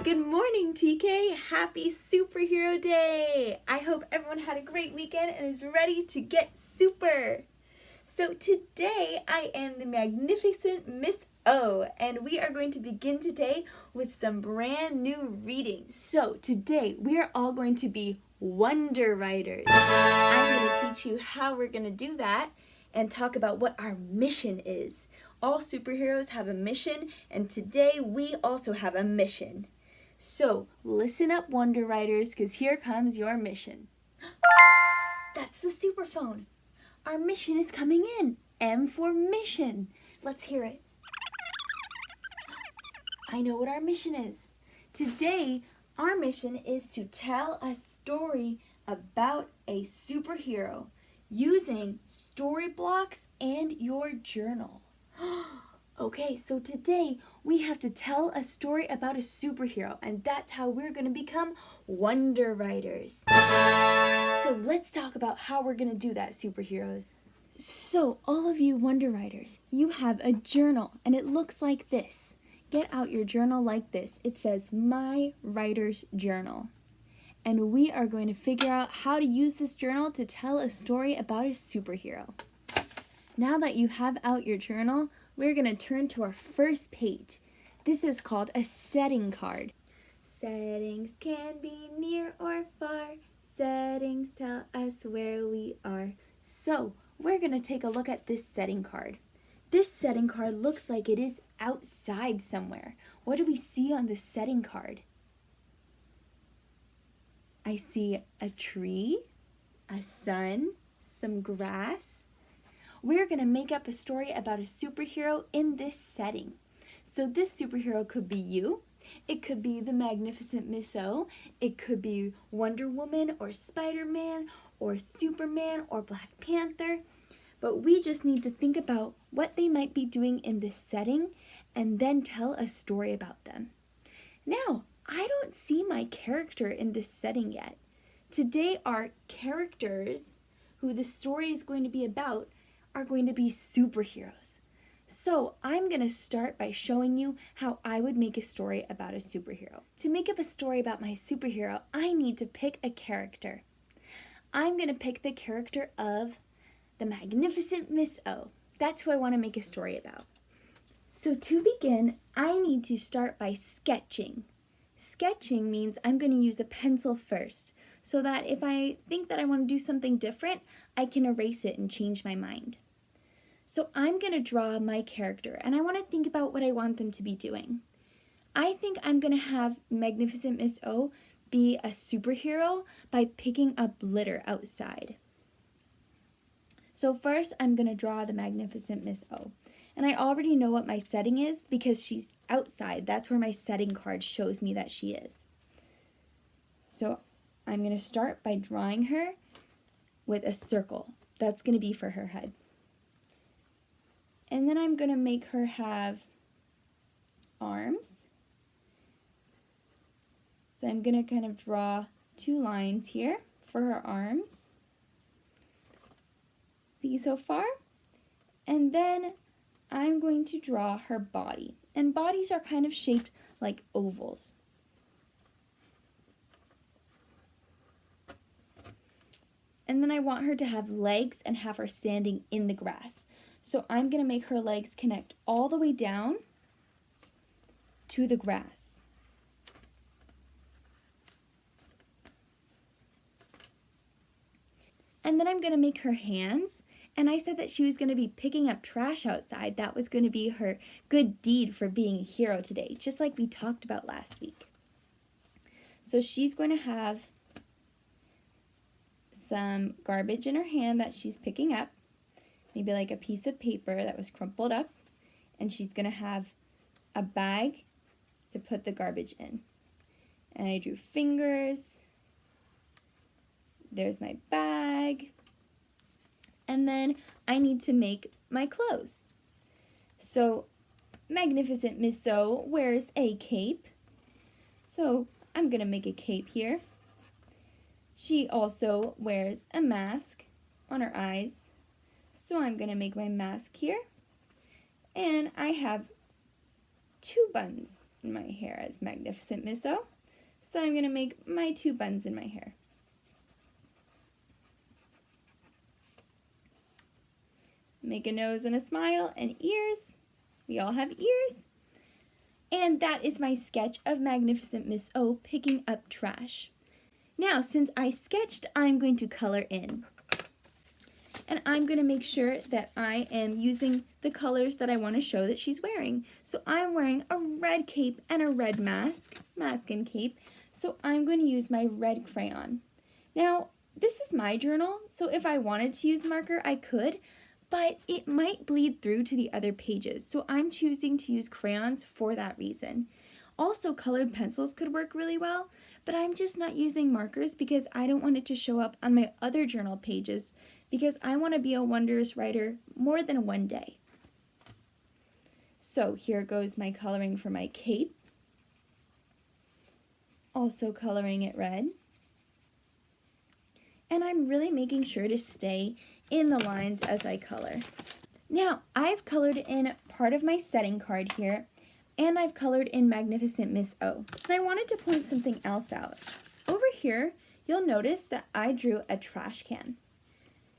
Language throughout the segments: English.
Good morning, TK. Happy Superhero Day. I hope everyone had a great weekend and is ready to get super. So today I am the magnificent Miss O, and we are going to begin today with some brand new reading. So today we are all going to be Wonder Writers. I'm going to teach you how we're going to do that and talk about what our mission is. All superheroes have a mission, and today we also have a mission. So listen up, Wonder Writers, because here comes your mission. That's the superphone. Our mission is coming in. M for mission. Let's hear it. I know what our mission is. Today, our mission is to tell a story about a superhero using story blocks and your journal. Okay, so today we have to tell a story about a superhero, and that's how we're going to become Wonder Writers. So let's talk about how we're going to do that, superheroes. So all of you Wonder Writers, you have a journal, and it looks like this. Get out your journal like this. It says, My Writer's Journal. And we are going to figure out how to use this journal to tell a story about a superhero. Now that you have out your journal, we're going to turn to our first page. This is called a setting card. Settings can be near or far. Settings tell us where we are. So, we're going to take a look at this setting card. This setting card looks like it is outside somewhere. What do we see on the setting card? I see a tree, a sun, some grass. We're going to make up a story about a superhero in this setting. So this superhero could be you. It could be the magnificent Miss O. It could be Wonder Woman or Spider-Man or Superman or Black Panther. But we just need to think about what they might be doing in this setting and then tell a story about them. Now, I don't see my character in this setting yet. Today, our characters, who the story is going to be about, are going to be superheroes. So I'm going to start by showing you how I would make a story about a superhero. To make up a story about my superhero, I need to pick a character. I'm going to pick the character of the magnificent Miss O. That's who I want to make a story about. So to begin, I need to start by sketching. Sketching means I'm going to use a pencil first, so that if I think that I want to do something different, I can erase it and change my mind. So I'm going to draw my character, and I want to think about what I want them to be doing. I think I'm going to have Magnificent Miss O be a superhero by picking up litter outside. So first, I'm going to draw the Magnificent Miss O. And I already know what my setting is because she's outside. That's where my setting card shows me that she is. So I'm going to start by drawing her with a circle. That's going to be for her head. And then I'm going to make her have arms. So I'm going to kind of draw two lines here for her arms. See so far? And then I'm going to draw her body. And bodies are kind of shaped like ovals. And then I want her to have legs and have her standing in the grass. So I'm going to make her legs connect all the way down to the grass. And then I'm going to make her hands. And I said that she was going to be picking up trash outside. That was going to be her good deed for being a hero today, just like we talked about last week. So she's going to have some garbage in her hand that she's picking up, maybe like a piece of paper that was crumpled up, and she's going to have a bag to put the garbage in. And I drew fingers. There's my bag. And then I need to make my clothes. So Magnificent Miss O wears a cape. So I'm going to make a cape here. She also wears a mask on her eyes. So I'm going to make my mask here. And I have two buns my hair as Magnificent Miss O. So I'm going to make my 2 buns in my hair. Make a nose and a smile and ears. We all have ears. And that is my sketch of Magnificent Miss O picking up trash. Now, since I sketched, I'm going to color in. And I'm going to make sure that I am using the colors that I want to show that she's wearing. So I'm wearing a red cape and a red mask and cape. So I'm going to use my red crayon. Now, this is my journal, so if I wanted to use marker, I could, but it might bleed through to the other pages. So I'm choosing to use crayons for that reason. Also, colored pencils could work really well, but I'm just not using markers because I don't want it to show up on my other journal pages because I want to be a wondrous writer more than one day. So here goes my coloring for my cape. Also coloring it red. And I'm really making sure to stay in the lines as I color. Now, I've colored in part of my setting card here, and I've colored in Magnificent Miss O. And I wanted to point something else out. Over here, you'll notice that I drew a trash can.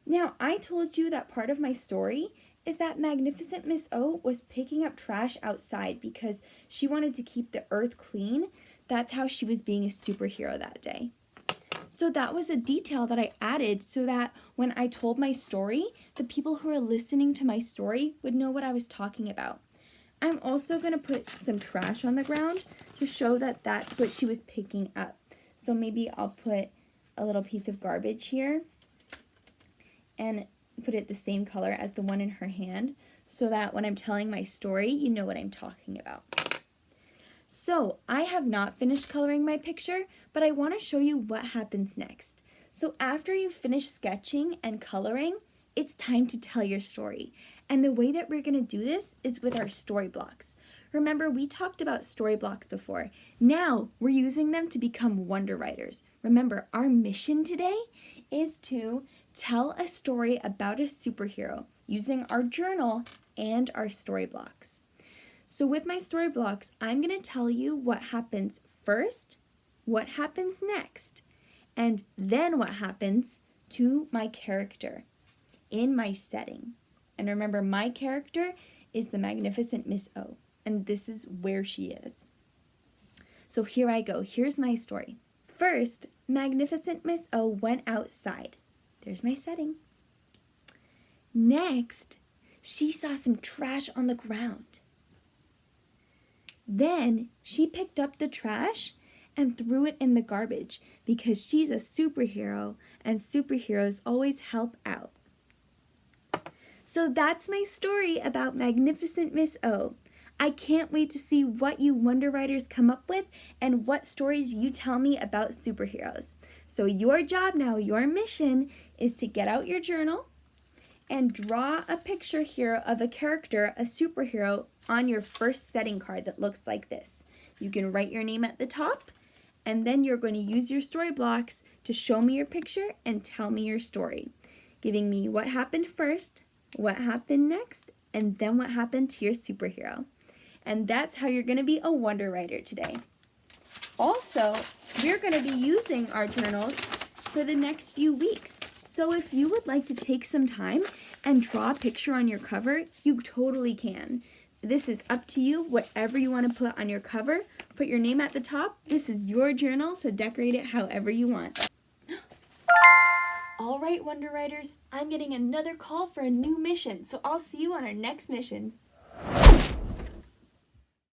Now, I told you that part of my story is that Magnificent Miss O was picking up trash outside because she wanted to keep the earth clean. That's how she was being a superhero that day. So that was a detail that I added so that when I told my story, the people who were listening to my story would know what I was talking about. I'm also going to put some trash on the ground to show that that's what she was picking up. So maybe I'll put a little piece of garbage here and put it the same color as the one in her hand so that when I'm telling my story, you know what I'm talking about. So I have not finished coloring my picture, but I want to show you what happens next. So after you finish sketching and coloring, it's time to tell your story. And the way that we're going to do this is with our story blocks. Remember, we talked about story blocks before. Now we're using them to become wonder writers. Remember, our mission today is to tell a story about a superhero using our journal and our story blocks. So with my story blocks, I'm going to tell you what happens first, what happens next, and then what happens to my character in my setting. And remember, my character is the Magnificent Miss O, and this is where she is. So here I go. Here's my story. First, Magnificent Miss O went outside. There's my setting. Next, she saw some trash on the ground. Then she picked up the trash and threw it in the garbage because she's a superhero and superheroes always help out. So that's my story about Magnificent Miss O. I can't wait to see what you wonder writers come up with and what stories you tell me about superheroes. So your job now, your mission, is to get out your journal and draw a picture here of a character, a superhero, on your first setting card that looks like this. You can write your name at the top, and then you're going to use your story blocks to show me your picture and tell me your story, giving me what happened first, what happened next, and then what happened to your superhero. And that's how you're going to be a wonder writer today. Also, we're going to be using our journals for the next few weeks. So if you would like to take some time and draw a picture on your cover, you totally can. This is up to you, whatever you want to put on your cover. Put your name at the top. This is your journal, so decorate it however you want. All right, Wonder Writers, I'm getting another call for a new mission, so I'll see you on our next mission.